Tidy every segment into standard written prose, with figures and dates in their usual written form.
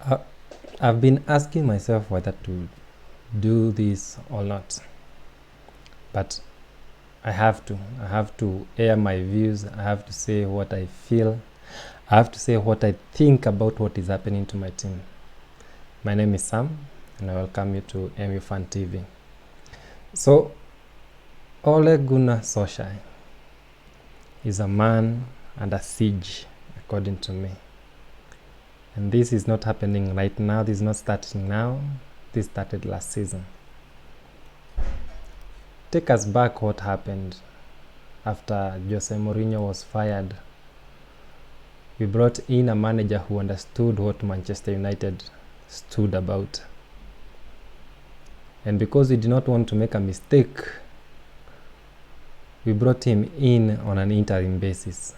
Uh, I've been asking myself whether to do this or not, but I have to air my views. I have to say what I feel. I have to say what I think about what is happening to my team. My name is Sam, and I welcome you to MU Fan TV. So, Ole Gunnar Solskjær is a man under siege, according to me. And this is not happening right now. This is not starting now. This started last season. Take us back what happened after Jose Mourinho was fired. We brought in a manager who understood what Manchester United stood about. And because we did not want to make a mistake, we brought him in on an interim basis.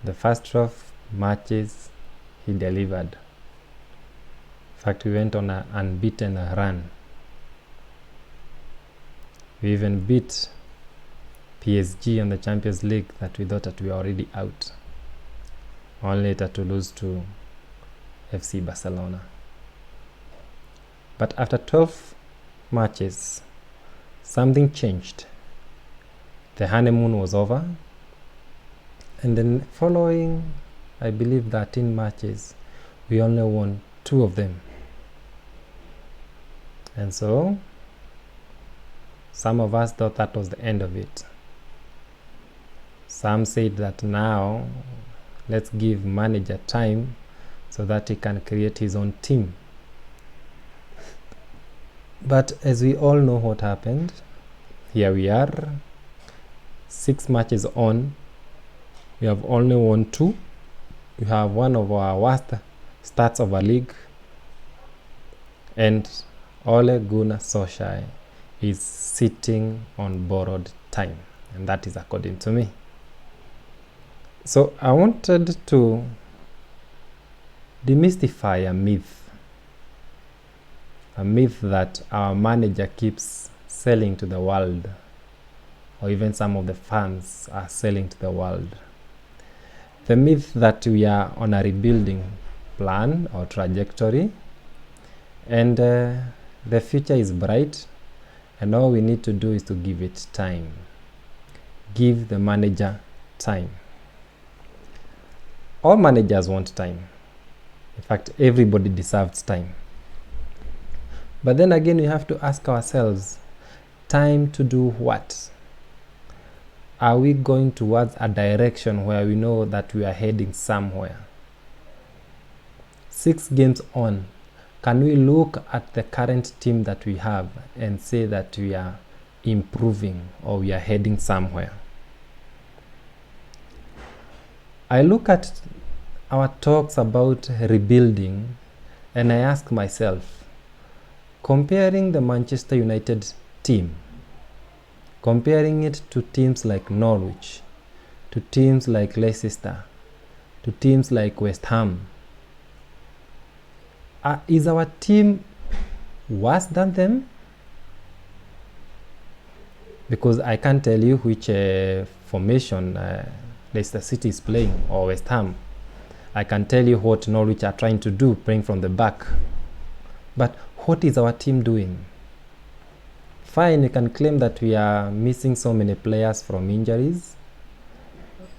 The first 12 matches, he delivered. In fact, we went on an unbeaten run. We even beat PSG on the Champions League that we thought that we were already out, only later to lose to FC Barcelona. But after 12 matches, something changed. The honeymoon was over, and then following, I believe, 13 matches, we only won 2 of them. And so, some of us thought that was the end of it. Some said that now, let's give manager time so that he can create his own team. But as we all know what happened, here we are, 6 matches on, we have only won 2. We have one of our worst starts of a league, and Ole Gunnar Solskjær is sitting on borrowed time, and that is according to me. So I wanted to demystify a myth that our manager keeps selling to the world, or even some of the fans are selling to the world. The myth that we are on a rebuilding plan or trajectory, and the future is bright, and all we need to do is to give it time. Give the manager time. All managers want time. In fact, everybody deserves time. But then again, we have to ask ourselves, time to do what? Are we going towards a direction where we know that we are heading somewhere? 6 games on, can we look at the current team that we have and say that we are improving or we are heading somewhere? I look at our talks about rebuilding and I ask myself, comparing the Manchester United team, comparing it to teams like Norwich, to teams like Leicester, to teams like West Ham, is our team worse than them? Because I can't tell you which formation Leicester City is playing or West Ham. I can tell you what Norwich are trying to do, playing from the back. But what is our team doing? Fine, you can claim that we are missing so many players from injuries.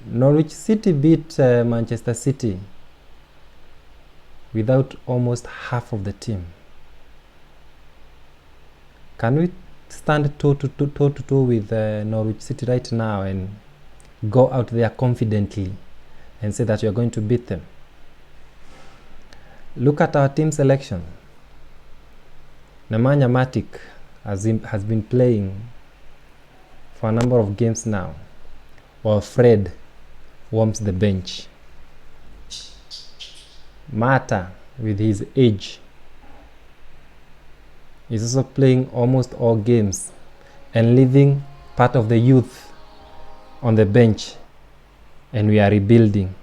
Norwich City beat Manchester City without almost half of the team. Can we stand toe to toe with Norwich City right now and go out there confidently and say that you are going to beat them? Look at our team selection. Nemanja Matic has been playing for a number of games now, while Fred warms the bench. Mata, with his age, is also playing almost all games and leaving part of the youth on the bench, and we are rebuilding.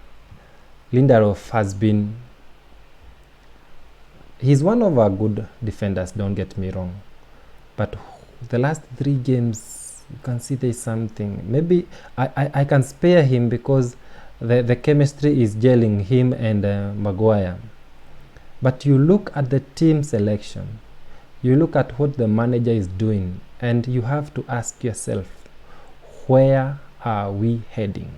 Lindelof has been, he's one of our good defenders, don't get me wrong, but the last 3 games you can see there's something. Maybe I can spare him because the chemistry is gelling, him and Maguire. But you look at the team selection, you look at what the manager is doing, and you have to ask yourself, where are we heading?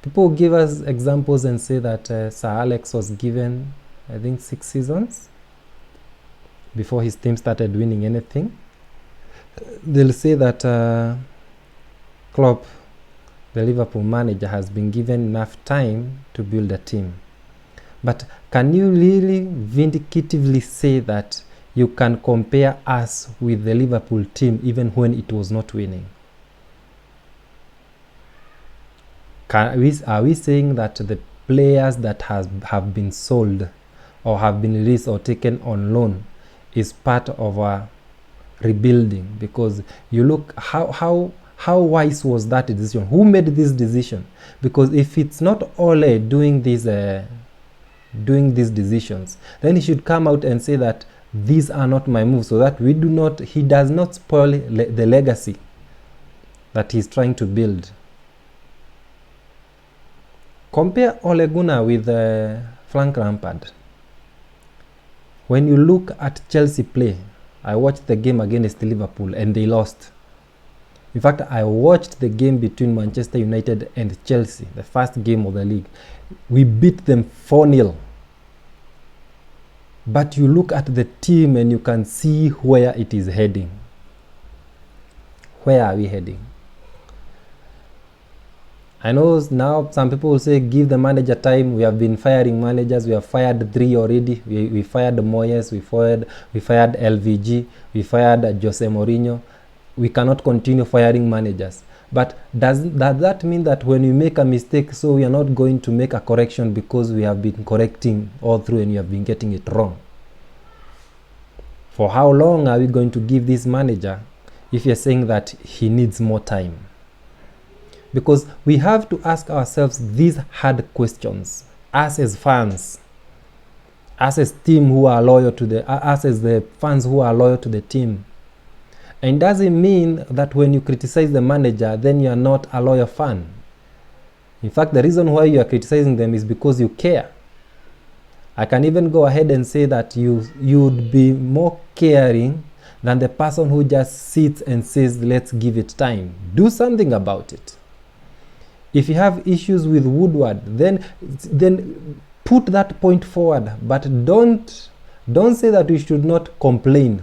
People give us examples and say that Sir Alex was given, I think, 6 seasons before his team started winning anything. They'll say that Klopp, the Liverpool manager, has been given enough time to build a team. But can you really vindicatively say that you can compare us with the Liverpool team even when it was not winning? Are we saying that the players that have been sold or have been released or taken on loan is part of a rebuilding? Because you look, how wise was that decision? Who made this decision? Because if it's not Ole doing these decisions, then he should come out and say that these are not my moves, so that he does not spoil the legacy that he's trying to build. Compare Ole Gunnar with Frank Lampard. When you look at Chelsea play, I watched the game against Liverpool and they lost. In fact, I watched the game between Manchester United and Chelsea, the first game of the league. We beat them 4-0. But you look at the team and you can see where it is heading. Where are we heading? I know now some people will say, give the manager time. We have been firing managers. We have fired 3 already. We fired Moyes. We fired LVG. We fired Jose Mourinho. We cannot continue firing managers. But does that mean that when we make a mistake, so we are not going to make a correction because we have been correcting all through and you have been getting it wrong? For how long are we going to give this manager if you're saying that he needs more time? Because we have to ask ourselves these hard questions, us as fans, us as team who are loyal to us as the fans who are loyal to the team. And does it mean that when you criticize the manager, then you are not a loyal fan? In fact, the reason why you are criticizing them is because you care. I can even go ahead and say that you would be more caring than the person who just sits and says, let's give it time. Do something about it. If you have issues with Woodward, then put that point forward, but don't say that we should not complain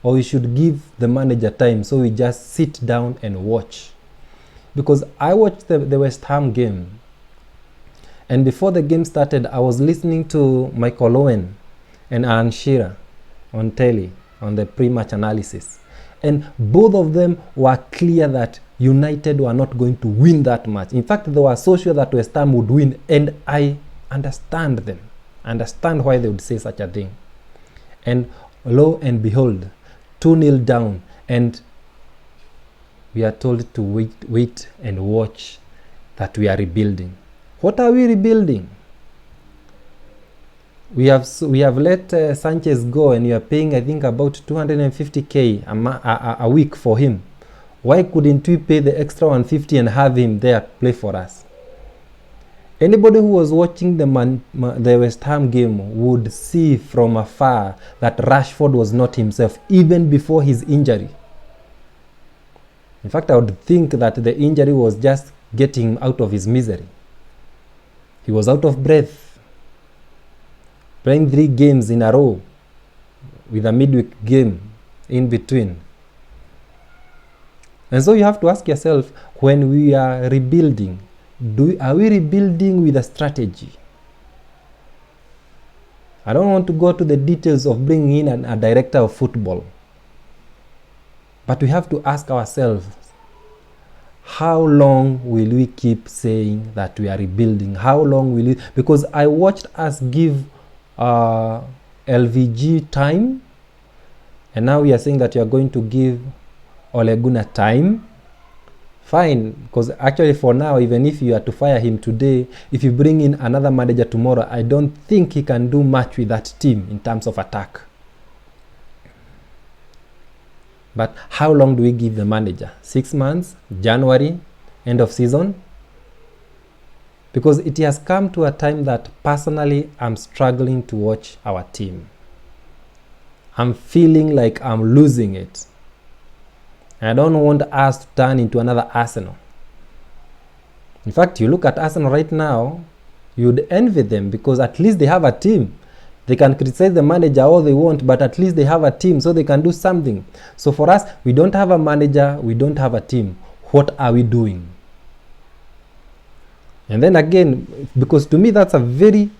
or we should give the manager time, so we just sit down and watch. Because I watched the West Ham game, and before the game started, I was listening to Michael Owen and Alan Shearer on telly, on the pre-match analysis. And both of them were clear that United were not going to win that match. In fact, they were so sure that West Ham would win, and I understand them. I understand why they would say such a thing. And lo and behold, 2-0 down, and we are told to wait and watch that we are rebuilding. What are we rebuilding? We have let Sanchez go, and you are paying, I think, about 250k a week for him. Why couldn't we pay the extra 150 and have him there play for us? Anybody who was watching the West Ham game would see from afar that Rashford was not himself, even before his injury. In fact, I would think that the injury was just getting him out of his misery. He was out of breath, playing 3 games in a row with a midweek game in between. And so you have to ask yourself, when we are rebuilding, are we rebuilding with a strategy? I don't want to go to the details of bringing in a director of football. But we have to ask ourselves, how long will we keep saying that we are rebuilding? How long will it? Because I watched us give LVG time, and now we are saying that you are going to give Ole Gunnar time. Fine, because actually for now, even if you are to fire him today, if you bring in another manager tomorrow, I don't think he can do much with that team in terms of attack. But how long do we give the manager? 6 months? January? End of season? Because it has come to a time that personally I'm struggling to watch our team. I'm feeling like I'm losing it. I don't want us to turn into another Arsenal. In fact, you look at Arsenal right now, you'd envy them because at least they have a team. They can criticize the manager all they want, but at least they have a team so they can do something. So for us, we don't have a manager, we don't have a team. What are we doing? And then again, because to me that's a very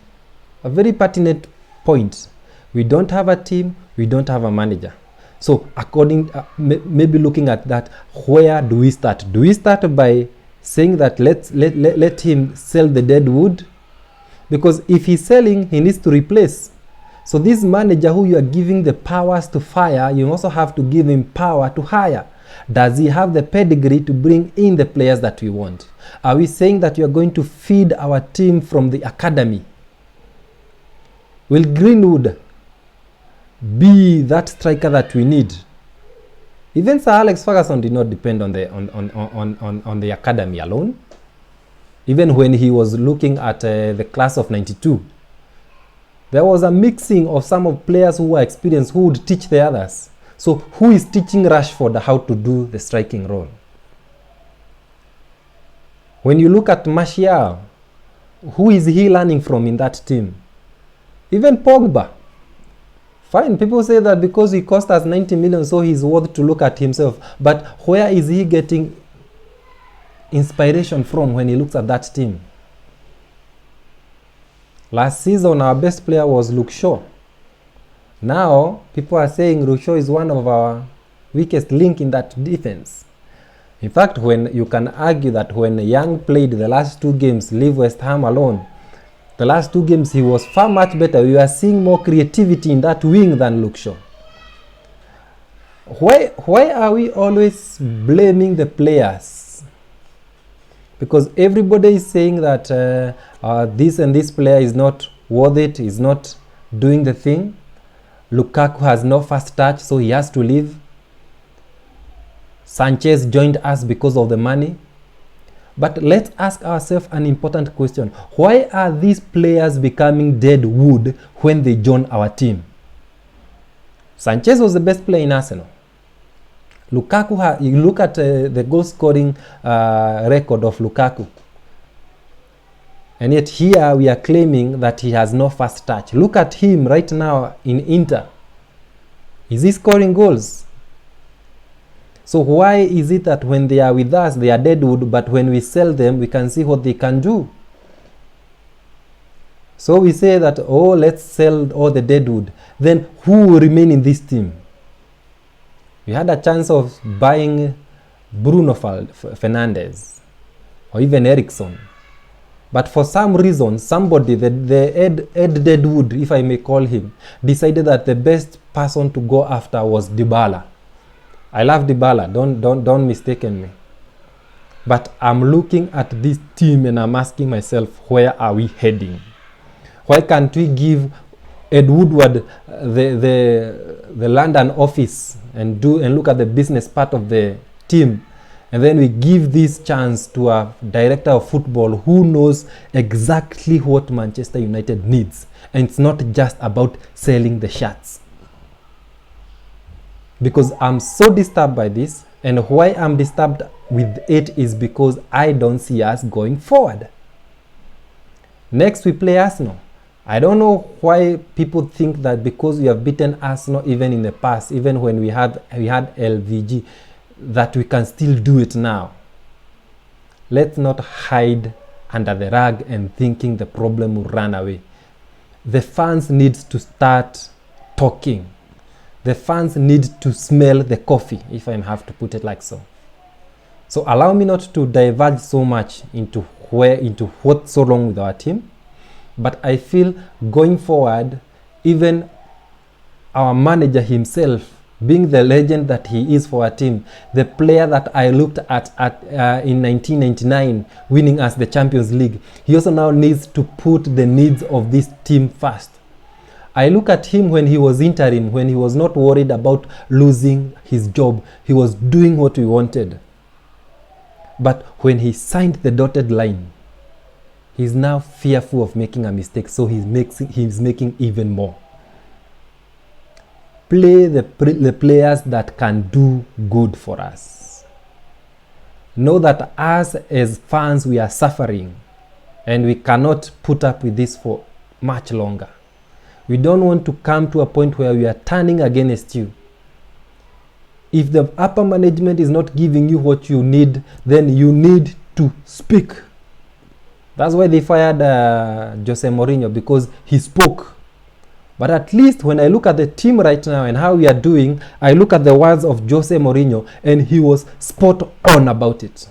pertinent point. We don't have a team, we don't have a manager. So according, maybe looking at that, where do we start? Do we start by saying that let him sell the dead wood? Because if he's selling, he needs to replace. So this manager who you are giving the powers to fire, you also have to give him power to hire. Does he have the pedigree to bring in the players that we want? Are we saying that you are going to feed our team from the academy? Will Greenwood be that striker that we need? Even Sir Alex Ferguson did not depend on the academy alone. Even when he was looking at the class of 92, there was a mixing of some of players who were experienced who would teach the others. So who is teaching Rashford how to do the striking role? When you look at Martial, who is he learning from in that team? Even Pogba. Fine, people say that because he cost us 90 million, so he's worth to look at himself. But where is he getting inspiration from when he looks at that team? Last season, our best player was Luke Shaw. Now, people are saying Luke Shaw is one of our weakest link in that defense. In fact, when you can argue that when Young played the last two games, leave West Ham alone, the last two games he was far much better. We are seeing more creativity in that wing than Luke Shaw. Why are we always blaming the players? Because everybody is saying that this and this player is not worth it, is not doing the thing. Lukaku has no first touch, so he has to leave. Sanchez joined us because of the money. But let's ask ourselves an important question. Why are these players becoming dead wood when they join our team? Sanchez was the best player in Arsenal. Lukaku, you look at the goal scoring record of Lukaku. And yet here we are claiming that he has no first touch. Look at him right now in Inter. Is he scoring goals? So why is it that when they are with us, they are deadwood, but when we sell them, we can see what they can do? So we say that, oh, let's sell all the deadwood. Then who will remain in this team? We had a chance of buying Bruno Fernandes or even Eriksson. But for some reason, somebody, the Ed Deadwood, if I may call him, decided that the best person to go after was Dybala. I love Dybala, don't mistake me. But I'm looking at this team and I'm asking myself, where are we heading? Why can't we give Ed Woodward the London office and look at the business part of the team? And then we give this chance to a director of football who knows exactly what Manchester United needs. And it's not just about selling the shirts. Because I'm so disturbed by this, and why I'm disturbed with it is because I don't see us going forward. Next we play Arsenal. I don't know why people think that because we have beaten Arsenal even in the past, even when we had LVG, that we can still do it now. Let's not hide under the rug and thinking the problem will run away. The fans need to start talking. The fans need to smell the coffee, if I have to put it like so. So allow me not to diverge so much into what's so wrong with our team. But I feel going forward, even our manager himself, being the legend that he is for our team, the player that I looked at in 1999, winning us the Champions League, he also now needs to put the needs of this team first. I look at him when he was interim, when he was not worried about losing his job. He was doing what we wanted. But when he signed the dotted line, He's now fearful of making a mistake, so he's making even more. Play the players that can do good for us. Know that us as fans, we are suffering and we cannot put up with this for much longer. We don't want to come to a point where we are turning against you. If the upper management is not giving you what you need, then you need to speak. That's why they fired Jose Mourinho, because he spoke. But at least when I look at the team right now and how we are doing, I look at the words of Jose Mourinho and he was spot on about it.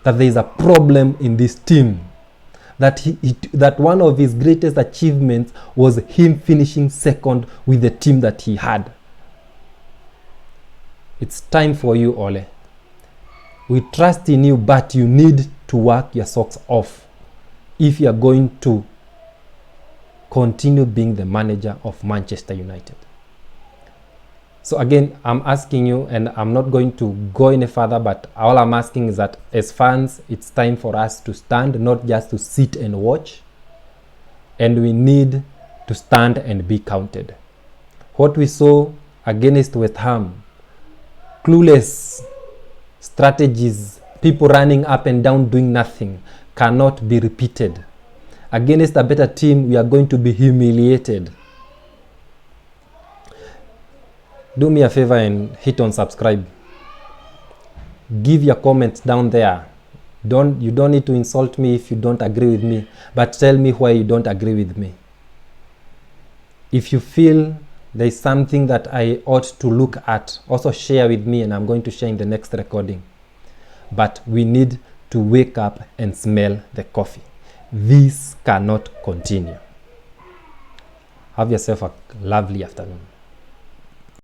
That there is a problem in this team. That one of his greatest achievements was him finishing second with the team that he had. It's time for you, Ole. We trust in you, but you need to work your socks off if you are going to continue being the manager of Manchester United. So again, I'm asking you, and I'm not going to go any further, but all I'm asking is that as fans, it's time for us to stand, not just to sit and watch. And we need to stand and be counted. What we saw against West Ham, clueless strategies, people running up and down doing nothing, cannot be repeated. Against a better team, we are going to be humiliated. Do me a favor and hit on subscribe. Give your comments down there. You don't need to insult me if you don't agree with me, but tell me why you don't agree with me. If you feel there is something that I ought to look at, also share with me, and I'm going to share in the next recording. But we need to wake up and smell the coffee. This cannot continue. Have yourself a lovely afternoon.